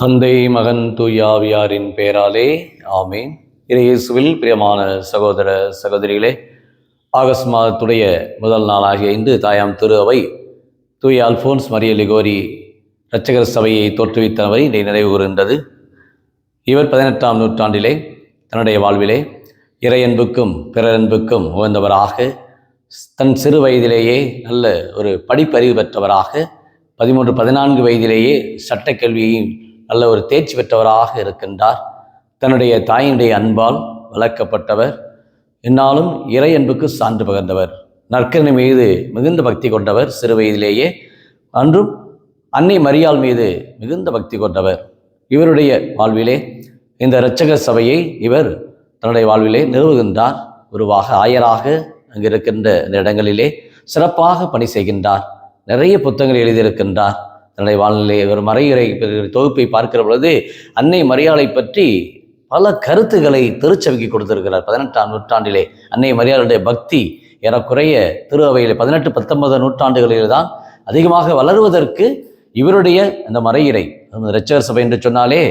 தந்தை மகன் தூயாவியாரின் பெயராலே ஆமேன். இயேசுவில் பிரியமான சகோதர சகோதரிகளே, ஆகஸ்ட் மாதத்துடைய முதல் நாளாகிய இன்று தாயாம் திரு அவை தூய அல்போன்ஸ் மரிய லிகோரி இரட்சகர் சபையை தோற்றுவித்தவரை இன்றைய நினைவு கூறுகின்றது. இவர் 18ஆம் நூற்றாண்டிலே தன்னுடைய வாழ்விலே இறையன்புக்கும் பிறரன்புக்கும் உகந்தவராக, தன் சிறு வயதிலேயே நல்ல ஒரு படிப்பறிவு பெற்றவராக, 13-14 வயதிலேயே சட்டக்கல்வியையும் நல்ல ஒரு தேர்ச்சி பெற்றவராக இருக்கின்றார். தன்னுடைய தாயினுடைய அன்பால் வளர்க்கப்பட்டவர், என்னாலும் இறை அன்புக்கு சான்று பகர்ந்தவர், நற்கருணை மீது மிகுந்த பக்தி கொண்டவர். சிறு வயதிலேயே அன்றும் அன்னை மரியாள் மீது மிகுந்த பக்தி கொண்டவர். இவருடைய வாழ்விலே இந்த இரட்சகர் சபையை இவர் தன்னுடைய வாழ்விலே நிறுவுகின்றார். குருவாக, ஆயராக அங்கு இருக்கின்ற இந்த இடங்களிலே சிறப்பாக பணி செய்கின்றார். நிறைய புத்தகங்கள் எழுதியிருக்கின்றார். தன்னுடைய வாழ்நிலை ஒரு மறையுறை தொகுப்பை பார்க்கிற பொழுது அன்னை மரியாளை பற்றி பல கருத்துக்களை திருச்சபைக்கு கொடுத்திருக்கிறார். 18ஆம் நூற்றாண்டிலே அன்னை மரியாளுடைய பக்தி ஏறக்குறைய திரு அவையில் 18-19 நூற்றாண்டுகளில் தான் அதிகமாக வளருவதற்கு இவருடைய அந்த மறையுறை, இரட்சகர் சபை என்று சொன்னாலே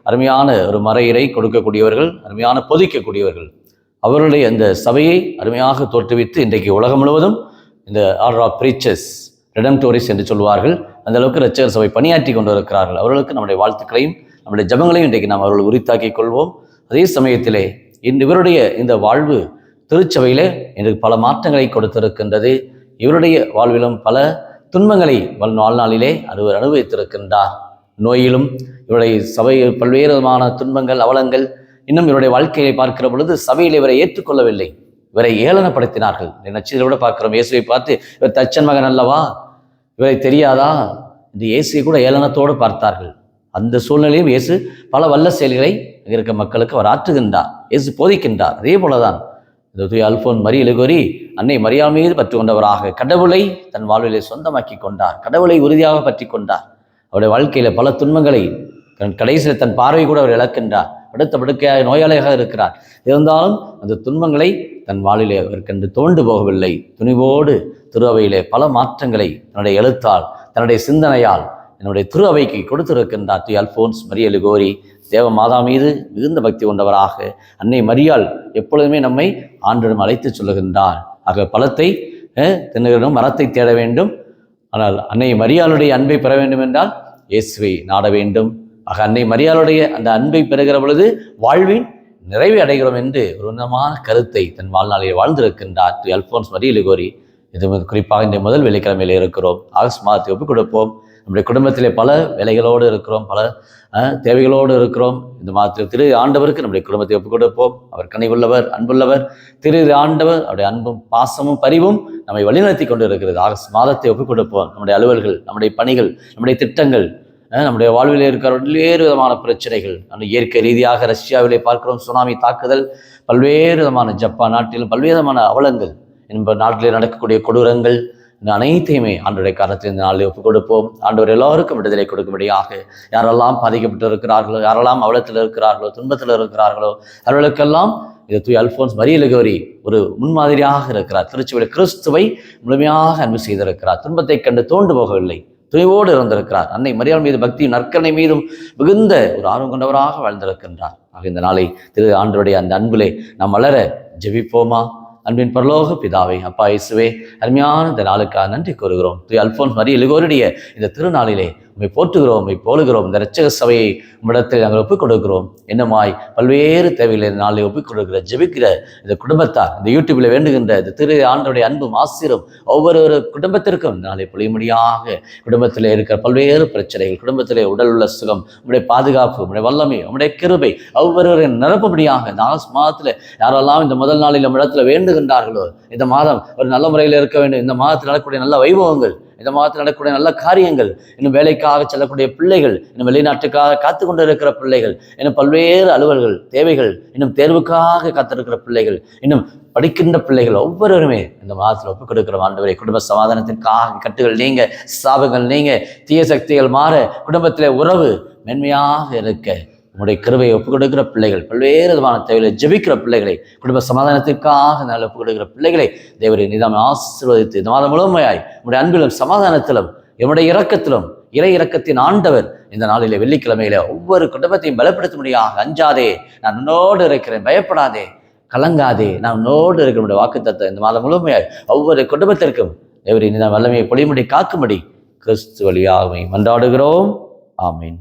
அருமையான ஒரு மறையுறை கொடுக்கக்கூடியவர்கள், அருமையான பொதிக்கக்கூடியவர்கள். அவருடைய அந்த சபையை அருமையாக தோற்றுவித்து இன்றைக்கு உலகம் முழுவதும் இந்த ஆர்டர் ஆஃப் பிரீச்சர்ஸ், ரெடம்டோரிஸ் என்று சொல்வார்கள், அந்த அளவுக்கு இரட்சகர் சபை பணியாற்றி கொண்டு இருக்கிறார்கள். அவர்களுக்கு நம்முடைய வாழ்த்துக்களையும் நம்முடைய ஜபங்களையும் இன்றைக்கு நாம் அவர்கள் உரித்தாக்கிக் கொள்வோம். அதே சமயத்திலே இவருடைய இந்த வாழ்வு திருச்சபையிலே இன்றைக்கு பல மாற்றங்களை கொடுத்திருக்கின்றது. இவருடைய வாழ்விலும் பல துன்பங்களை வாழ்நாளிலே அவர் அனுபவித்திருக்கின்றார். நோயிலும் இவருடைய சபையில் பல்வேறு விதமான துன்பங்கள், அவலங்கள். இன்னும் இவருடைய வாழ்க்கையை பார்க்கிற பொழுது சபையில் இவரை ஏற்றுக்கொள்ளவில்லை, இவரை ஏளனப்படுத்தினார்கள். நச்சீரை கூட பார்க்கிறோம், இயேசுவை பார்த்து இவர் தச்சன் மகன் அல்லவா, இவரை தெரியாதா இந்த இயேசுவை கூட ஏளனத்தோடு பார்த்தார்கள். அந்த சூழ்நிலையும் இயேசு பல வல்ல செயல்களை அங்கே இருக்க மக்களுக்கு அவர் ஆற்றுகின்றார், இயேசு போதிக்கின்றார். அதே போலதான் இந்த தூய அல்போன் மரிய லிகோரி அன்னை மரியாள் மீது பற்றி கொண்டவராக கடவுளை தன் வாழ்விலே சொந்தமாக்கி கொண்டார், கடவுளை உறுதியாக பற்றி கொண்டார். அவருடைய வாழ்க்கையில பல துன்பங்களை, கடைசியில் தன் பார்வை கூட அவர் இழக்கின்றார், படுத்த படுக்கையாக நோயாளியாக இருக்கிறார். இருந்தாலும் அந்த துன்பங்களை தன் வாழ்விலே அவர் கண்டு தோண்டு போகவில்லை. துணிவோடு திரு அவையிலே பல மாற்றங்களை தன்னுடைய எழுத்தால், தன்னுடைய சிந்தனையால் என்னுடைய திரு அவைக்கு கொடுத்திருக்கின்றார். தூய அல்போன்ஸ் மரிய லிகோரி தேவ மாதா மீது மிகுந்த பக்தி கொண்டவராக அன்னை மரியாள் எப்பொழுதுமே நம்மை ஆண்டிடம் அழைத்து சொல்லுகின்றார். ஆக பழத்தை தின்னுகிறோம், மரத்தை தேட வேண்டும், ஆனால் அன்னை மரியாளுடைய அன்பை பெற வேண்டும் என்றால் இயேசுவை நாட வேண்டும். ஆக அன்னை மரியாளுடைய அந்த அன்பை பெறுகிற பொழுது வாழ்வின் நிறைவை அடைகிறோம் என்று ஒரு உன்னதமான கருத்தை தன் வாழ்நாளில் வாழ்ந்திருக்கின்றார் திரு அல்போன்ஸ் மரிய லிகோரி. இது குறிப்பாக இந்த முதல் வெள்ளிக்கிழமையில் இருக்கிறோம். ஆகஸ்ட் மாதத்தை ஒப்புக் கொடுப்போம். நம்முடைய குடும்பத்திலே பல வேலைகளோடு இருக்கிறோம், பல தேவைகளோடு இருக்கிறோம். இந்த மாதத்தில் திரு ஆண்டவருக்கு நம்முடைய குடும்பத்தை ஒப்புக் கொடுப்போம். அவர் கனிவுள்ளவர், அன்புள்ளவர். திரு ஆண்டவர் அவருடைய அன்பும் பாசமும் பரிவும் நம்மை வழிநடத்தி கொண்டு இருக்கிறது. ஆகஸ்ட் மாதத்தை ஒப்புக் கொடுப்போம். நம்முடைய அலுவல்கள், நம்முடைய பணிகள், நம்முடைய திட்டங்கள், நம்முடைய வாழ்வில் இருக்கிற பல்வேறு விதமான பிரச்சனைகள், நம்ம இயற்கை ரீதியாக ரஷ்யாவிலே பார்க்கிறோம் சுனாமி தாக்குதல், பல்வேறு விதமான ஜப்பான் நாட்டிலும் பல்வேறு விதமான அவலங்கள், என்பது நாட்டிலே நடக்கக்கூடிய கொடூரங்கள், இந்த அனைத்தையுமே ஆண்டவருடைய காரணத்தில் இந்த நாளில் ஒப்புக் கொடுப்போம். ஆண்டவர் எல்லோருக்கும் விடுதலை கொடுக்கும்படியாக, யாரெல்லாம் பாதிக்கப்பட்டு இருக்கிறார்களோ, யாரெல்லாம் அவலத்தில் இருக்கிறார்களோ, துன்பத்தில் இருக்கிறார்களோ, அவர்களுக்கெல்லாம் இது தூய அல்போன்ஸ் மரிய லிகோரி ஒரு முன்மாதிரியாக இருக்கிறார். திருச்சபையில் கிறிஸ்துவை முழுமையாக அன்பு செய்திருக்கிறார். துன்பத்தை கண்டு தோண்டு போகவில்லை, துணிவோடு இருந்திருக்கிறார். அன்னை மரியாள் மீது பக்தியும் நற்கருணை மீதும் மிகுந்த ஒரு ஆர்வம் கொண்டவராக வாழ்ந்திருக்கின்றார். ஆக இந்த நாளை திரு ஆண்டவருடைய அந்த அன்பிலே நாம் வளர ஜெபிப்போமா? அன்பின் பரலோக பிதாவே, அப்பா இயேசுவே, அருமையான இந்த நாளுக்காக நன்றி கூறுகிறோம். திரு அல்போன்ஸ் மரிய லிகோரியுடைய இந்த திருநாளிலே உம்மை போற்றுகிறோம், உம்மை போலுகிறோம். இந்த இரட்சகர் சபையை உம்மிடத்தில் நாங்கள் ஒப்புக் கொடுக்கிறோம். என்னமாய் பல்வேறு தேவைகளை இந்த நாளில் ஒப்புக் கொடுக்கிற ஜெபிக்கிற இந்த குடும்பத்தார், இந்த யூடியூப்ல வேண்டுகின்ற இந்த திரு ஆண்டவருடைய அன்பும் ஆசீரும் ஒவ்வொரு குடும்பத்திற்கும் இந்த நாளை பொழியும்படியாக, குடும்பத்தில் இருக்கிற பல்வேறு பிரச்சனைகள், குடும்பத்திலே உடல் உள்ள சுகம், உம்முடைய பாதுகாப்பு, உம்முடைய வல்லமை, உம்முடைய கிருபை ஒவ்வொருவரையும் நிரப்பும்படியாக இந்த ஆகஸ்ட் மாதத்தில் யாரெல்லாம் இந்த முதல் நாளில் நம்மிடத்தில் வேண்டுகின்றார்களோ, இந்த மாதம் ஒரு நல்ல முறையில் இருக்க வேண்டும், இந்த மாதத்தில் நடக்கக்கூடிய நல்ல வைபவங்கள், இந்த மாதத்தில் நடக்கக்கூடிய நல்ல காரியங்கள், இன்னும் வேலைக்காக செல்லக்கூடிய பிள்ளைகள், இன்னும் வெளிநாட்டுக்காக காத்து கொண்டு இருக்கிற பிள்ளைகள், இன்னும் பல்வேறு அலுவல்கள், தேவைகள், இன்னும் தேர்வுக்காக காத்திருக்கிற பிள்ளைகள், இன்னும் படிக்கின்ற பிள்ளைகள் ஒவ்வொருவருமே இந்த மாதத்தில் ஒப்புக் கொடுக்கிற ஆண்டவரே, குடும்ப சமாதானத்திற்காக கட்டுகள் நீங்க, சாபங்கள் நீங்க, தீய சக்திகள் மாற, குடும்பத்திலே உறவு மென்மையாக இருக்க உங்களுடைய கிருபையை ஒப்புக் கொடுக்கிற பிள்ளைகள், பல்வேறு விதமான தேவைகளை ஜெபிக்கிற பிள்ளைகளை, குடும்ப சமாதானத்திற்காக நல்ல ஒப்புக் கொடுக்கிற பிள்ளைகளை தேவரை நிதானம் ஆசீர்வதித்து இந்த மாதம் முழுமையாய் உங்களுடைய அன்பிலும் சமாதானத்திலும், என்னுடைய இரக்கத்திலும் இறை இரக்கத்தின் ஆண்டவர் இந்த நாளிலே வெள்ளிக்கிழமையில ஒவ்வொரு குடும்பத்தையும் பலப்படுத்தும்படியாக, அஞ்சாதே நான் உன்னோடு இருக்கிறேன், பயப்படாதே, கலங்காதே, நான் உன்னோடு இருக்கிற வாக்குத்தத்தம் இந்த மாதம் முழுமையாய் ஒவ்வொரு குடும்பத்திற்கும் தேவரின் இந்த வல்லமையை பொழியும்படி காக்கும்படி கிறிஸ்து வழியாகவே மன்றாடுகிறோம். ஆமீன்.